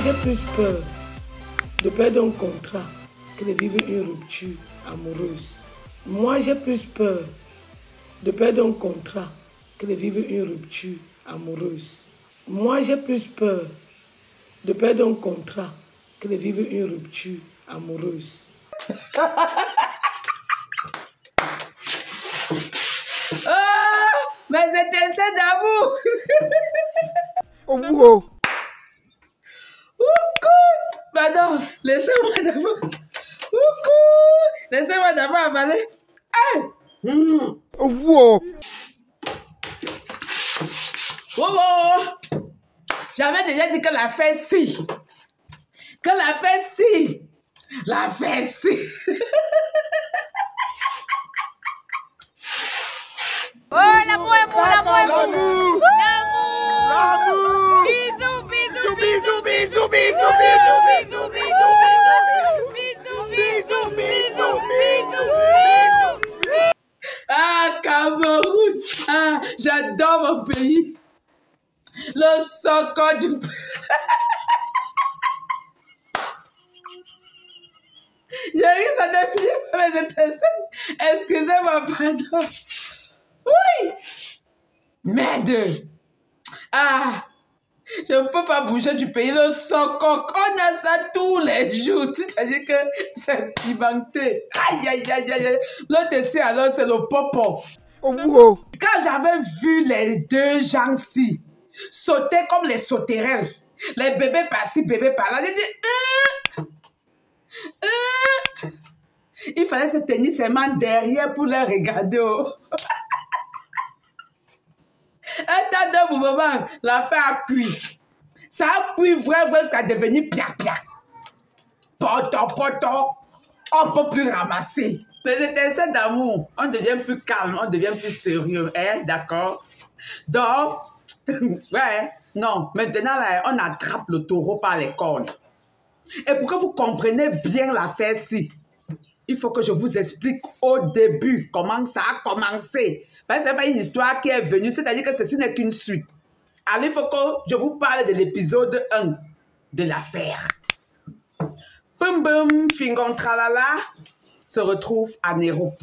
j'ai plus peur de perdre un contrat que de vivre une rupture amoureuse. Moi, j'ai plus peur de perdre un contrat que de vivre une rupture amoureuse. Moi, j'ai plus peur de perdre un contrat que de vivre une rupture amoureuse. Oh, mais c'était ça d'amour. Oh, wow. Pardon, laissez-moi d'abord. Laissez-moi d'abord avaler. Hey. Oh, wow. Oh. J'avais déjà dit que la fesse si. Que la fesse si. La fesse si. Oh, l'amour est bon, l'amour est bon. L'amour. L'amour. Bisous, bisous, bisous, bisous, bisous, bisous, bisous, bisous, bisous, bisous, bisous, bisous. Ah, Cameroun. Ah, j'adore mon pays. Le soco du... J'ai eu ça défilé pour mes étincelles. Excusez-moi, pardon. Oui. Merde. Ah. Je ne peux pas bouger du pays. Le soco, on a ça tous les jours. C'est-à-dire que c'est pimenté. Aïe, aïe, aïe, aïe. L'autre ici, alors, c'est le popo. Oh, wow. Quand j'avais vu les deux gens-ci sauter comme les sauterelles, les bébés par-ci, bébés par-là, j'ai dit... Il fallait se tenir seulement derrière pour les regarder. Oh. Un tas de mouvements, l'affaire a cuit. Ça a cuit vraiment jusqu'à devenir pia-pia. Poto, on ne peut plus ramasser. Les étincelles d'amour, on devient plus calme, on devient plus sérieux, hein, d'accord? Donc, ouais, non, maintenant, là, on attrape le taureau par les cornes. Et pour que vous compreniez bien l'affaire-ci, il faut que je vous explique au début comment ça a commencé. Parce que ce n'est pas une histoire qui est venue, c'est-à-dire que ceci n'est qu'une suite. Alors, il faut que je vous parle de l'épisode 1 de l'affaire. Boum boum, Fingon Tralala se retrouve à Nairobi.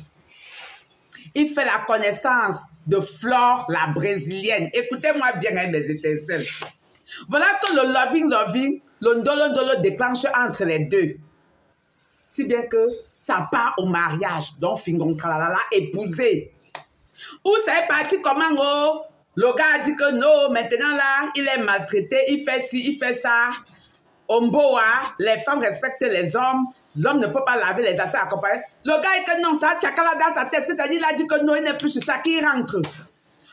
Il fait la connaissance de Flore, la brésilienne. Écoutez-moi bien, hein, mes étincelles. Voilà que le loving, le ndolo déclenche entre les deux. Si bien que ça part au mariage. Donc, Fingon Tralala épousé. Où ça est parti comment, oh? Le gars a dit que non, maintenant là, il est maltraité, il fait ci, il fait ça. Omboa, les femmes respectent les hommes. L'homme ne peut pas laver les affaires accompagnées. Le gars est que non, ça tchakala dans ta tête. C'est-à-dire, il a dit que non, il n'est plus sur ça, qu'il rentre.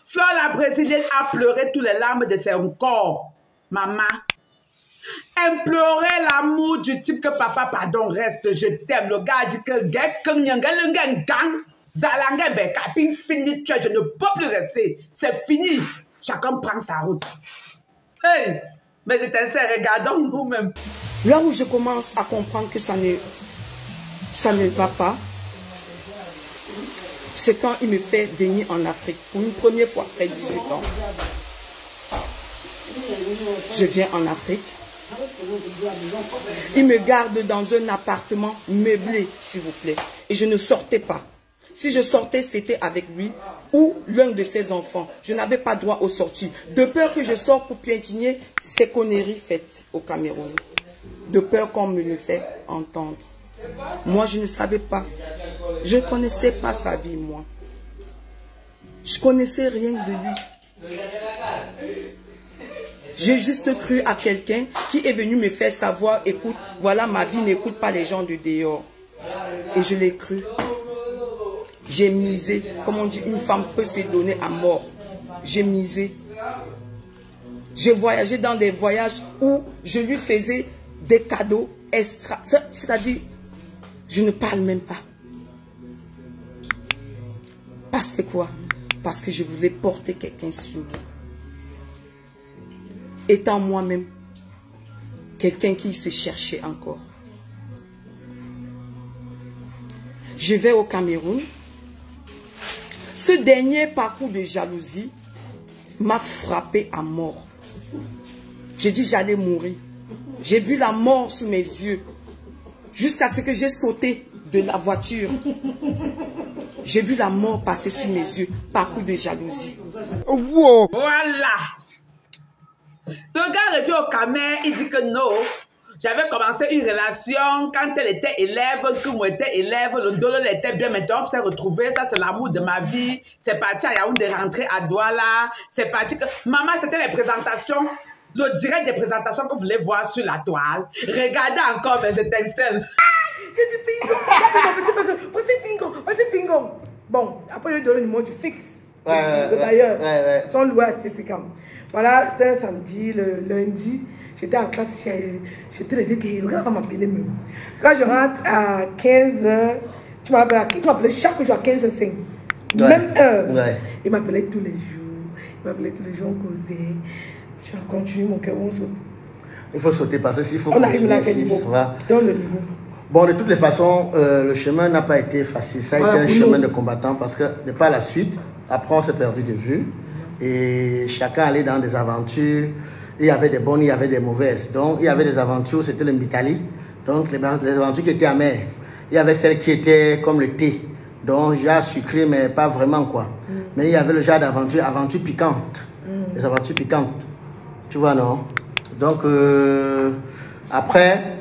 Flore, la brésilienne, a pleuré toutes les larmes de son corps. Maman. Implorer l'amour du type que papa, pardon, reste, je t'aime. Le gars a dit que fini, je ne peux plus rester. C'est fini. Chacun prend sa route. Hey, mes étincelles, regardons nous-mêmes. Là où je commence à comprendre que ça ne va pas, c'est quand il me fait venir en Afrique pour une première fois après 18 ans. Je viens en Afrique. Il me garde dans un appartement meublé, s'il vous plaît. Et je ne sortais pas. Si je sortais, c'était avec lui ou l'un de ses enfants. Je n'avais pas droit aux sorties. De peur que je sorte pour piétiner ces conneries faites au Cameroun. De peur qu'on me le fait entendre. Moi, je ne savais pas. Je ne connaissais pas sa vie, moi. Je connaissais rien de lui. J'ai juste cru à quelqu'un qui est venu me faire savoir, écoute, voilà ma vie, n'écoute pas les gens de dehors. Et je l'ai cru. J'ai misé, comme on dit, une femme peut se donner à mort. J'ai misé. J'ai voyagé dans des voyages où je lui faisais des cadeaux extra. C'est-à-dire, je ne parle même pas. Parce que quoi? Parce que je voulais porter quelqu'un sur moi. Étant moi-même quelqu'un qui se cherchait encore. Je vais au Cameroun. Ce dernier parcours de jalousie m'a frappé à mort. J'ai dit j'allais mourir. J'ai vu la mort sous mes yeux. Jusqu'à ce que j'ai sauté de la voiture. J'ai vu la mort passer sous mes yeux par coup de jalousie. Wow. Voilà. Le gars revient au Camer, il dit que non. J'avais commencé une relation quand elle était élève, que moi était élève, le dollar était bien, maintenant on s'est retrouvé, ça c'est l'amour de ma vie. C'est parti à Yaoundé, rentrer à Douala, c'est parti que... Maman, c'était les présentations, le direct des présentations que vous voulez voir sur la toile. Regardez encore mes étincelles. J'ai dit Fingo, voici Fingo. Bon, après je donne le numéro du fixe. D'ailleurs, son loué à Stécicam. Voilà, c'était un samedi, le lundi. J'étais en classe, j'étais le dit que le gars va m'appeler même. Quand je rentre à 15h, tu m'appelais chaque jour à 15h05. Même heure. Il m'appelait tous les jours, on causait. Je continue mon cœur, on saute. Il faut sauter parce que s'il faut on arrive là à quel continuer, niveau? ça va. Dans le niveau. Bon, de toutes les façons, le chemin n'a pas été facile. Ça a été un chemin de combattant parce que, de par la suite, après on s'est perdu de vue. Et chacun allait dans des aventures. Il y avait des bonnes, il y avait des mauvaises. Donc, il y avait des aventures, c'était le Mbitali. Donc, les aventures qui étaient amères. Il y avait celles qui étaient comme le thé. Donc, genre sucré, mais pas vraiment, quoi. Mais il y avait le genre d'aventure, aventure piquante. Des aventures piquantes. Tu vois, non? Donc, après,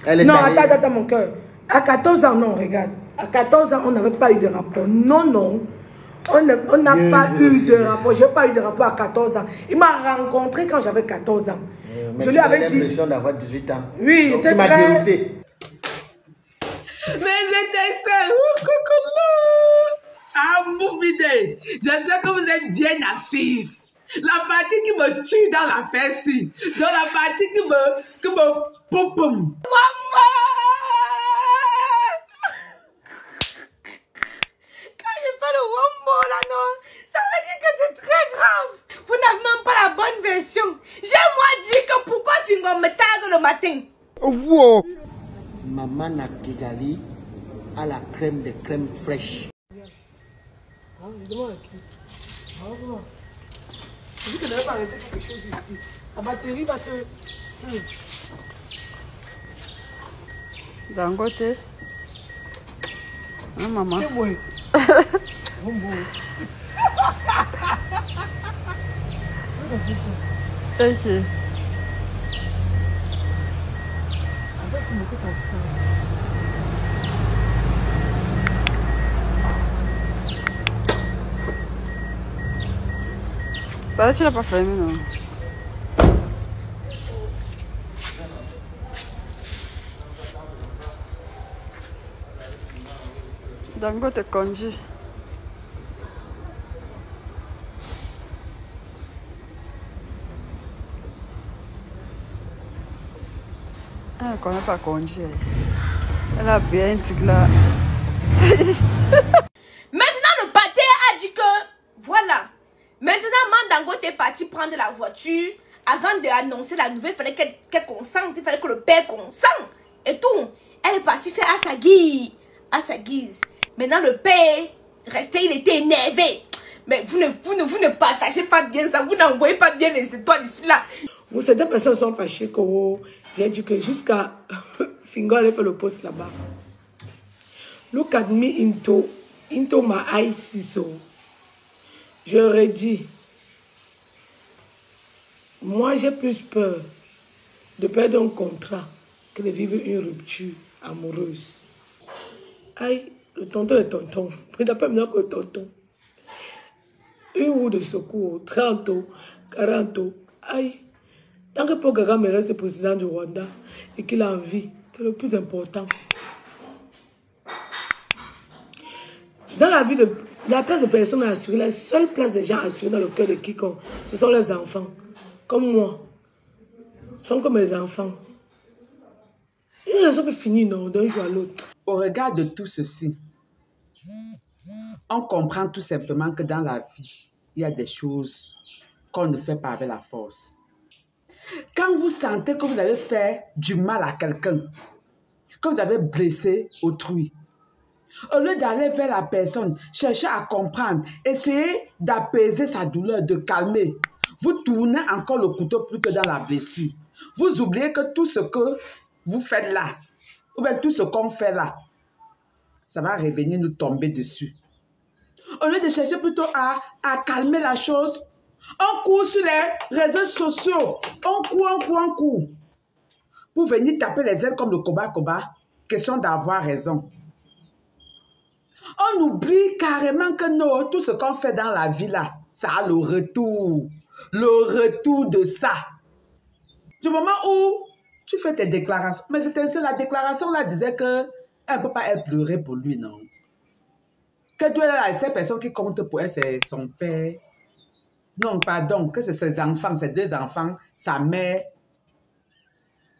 elle est non, allée... attends, mon cœur. À 14 ans, non, regarde. À 14 ans, on n'avait pas eu de rapport. Non. On n'a pas eu de rapport. Je n'ai pas eu de rapport à 14 ans. Il m'a rencontré quand j'avais 14 ans. Mais je lui avais dit. l'impression d'avoir 18 ans. Oui, donc tu m'as dérouté. Mes étincelles, coucou. Ah, Moufide. J'espère que vous êtes bien assises. La partie qui me tue dans la fesse, dans la partie qui me poum. Maman! Le wombo là, non, ça veut dire que c'est très grave. Vous n'avez même pas la bonne version. J'ai moi dit que pourquoi Fingo me tarde le matin. Wow. Maman n'a Kigali à la crème de crème fraîche. Je dis que je n'avais pas arrêté quelque chose ici. La batterie va se... Dangote. Hein, maman? C'est bon. Thank you. Parece que tu l'as pas fait, non? Dangote congé. Elle ne connaît pas congé. Elle a bien dit là. Maintenant, le pâté a dit que, voilà. Maintenant, Mandangote est parti prendre la voiture. Avant d'annoncer la nouvelle, il fallait qu'elle consente. Il fallait que le père consente. Et tout. Elle est partie faire à sa guise. Maintenant, le père, resté, il était énervé. Mais vous ne partagez pas bien ça. Vous n'envoyez pas bien les étoiles ici, là. Vous, certaines personnes sont fâchées que j'ai dit que jusqu'à Fingo allait faire le poste là-bas. Look at me into my eyes, so. J'aurais dit, moi j'ai plus peur de perdre un contrat que de vivre une rupture amoureuse. Aïe, le tonton, il n'appelle maintenant que le tonton. Une roue de secours, 30 ans, 40 ans, aïe. Tant que Paul Kagame reste président du Rwanda et qu'il a envie, c'est le plus important. Dans la vie de la place de personnes assurées, la seule place des gens assurés dans le cœur de quiconque, ce sont les enfants. Comme moi. Ce sont comme mes enfants. Une raison peut finir, non, d'un jour à l'autre. Au regard de tout ceci, on comprend tout simplement que dans la vie, il y a des choses qu'on ne fait pas avec la force. Quand vous sentez que vous avez fait du mal à quelqu'un, que vous avez blessé autrui, au lieu d'aller vers la personne, chercher à comprendre, essayer d'apaiser sa douleur, de calmer, vous tournez encore le couteau plus que dans la blessure. vous oubliez que tout ce que vous faites là, ou bien tout ce qu'on fait là, ça va revenir nous tomber dessus. Au lieu de chercher plutôt à calmer la chose, on court sur les réseaux sociaux, on court. Pour venir taper les ailes comme le Koba, question d'avoir raison. On oublie carrément que non, tout ce qu'on fait dans la vie là, ça a le retour de ça. Du moment où tu fais tes déclarations, mais c'était la déclaration là disait que elle ne peut pas être pleurée pour lui, non. Que Dieu là, ces personnes qui comptent pour elle, c'est son père. Non, pardon, que c'est ses enfants, ses 2 enfants, sa mère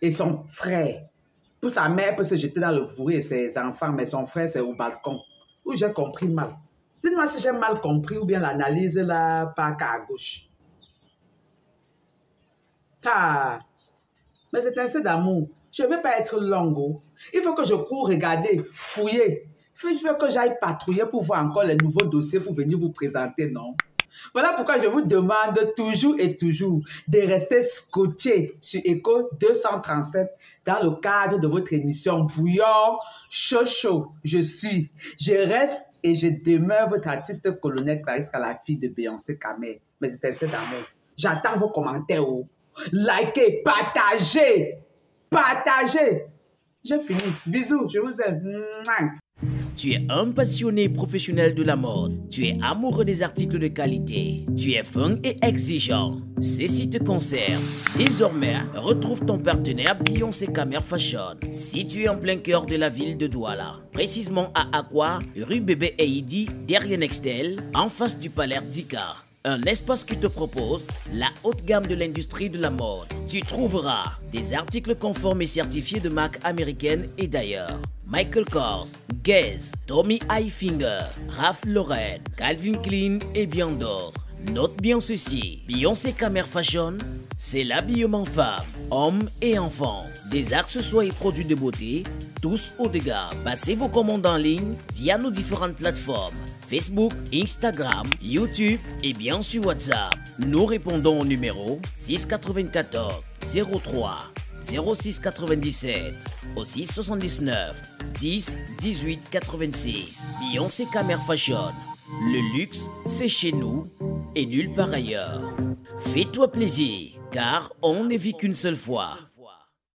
et son frère. Pour sa mère peut se jeter dans le fourré et ses enfants, mais son frère, c'est au balcon. Ou j'ai compris mal. Dites-moi si j'ai mal compris ou bien l'analyse là, pas qu'à gauche. Car, mais c'est assez d'amour. Je ne veux pas être longue. Il faut que je cours regarder, fouiller. Il faut que j'aille patrouiller pour voir encore les nouveaux dossiers pour venir vous présenter, non? Voilà pourquoi je vous demande toujours et toujours de rester scotché sur Echo 237 dans le cadre de votre émission Bouillon Chaud. Je reste et je demeure votre artiste colonel Clarisse, la fille de Beyoncé Kamer. Mais c'est assez d'amour. J'attends vos commentaires. Likez, partagez. J'ai fini. Bisous, je vous aime. Tu es un passionné professionnel de la mode. Tu es amoureux des articles de qualité. Tu es fin et exigeant. Ceci te concerne. Désormais, retrouve ton partenaire Beyoncé Kamer Fashion, situé en plein cœur de la ville de Douala. Précisément à Aqua, rue Bébé Eidi, derrière Nextel, en face du Palais Dika. Un espace qui te propose la haute gamme de l'industrie de la mode. Tu trouveras des articles conformes et certifiés de marques américaines et d'ailleurs. Michael Kors, Guess, Tommy Hilfiger, Ralph Lauren, Calvin Klein et bien d'autres. Note bien ceci, Beyoncé Kamer Fashion, c'est l'habillement femme, hommes et enfants. Des accessoires et produits de beauté, tous haut de gamme. Passez vos commandes en ligne via nos différentes plateformes. Facebook, Instagram, YouTube et bien sûr WhatsApp. Nous répondons au numéro 694 03 06 97 au 679 10 18 86. Beyoncé Kamer Fashion. Le luxe, c'est chez nous et nulle part ailleurs. Fais-toi plaisir, car on ne vit qu'une seule fois.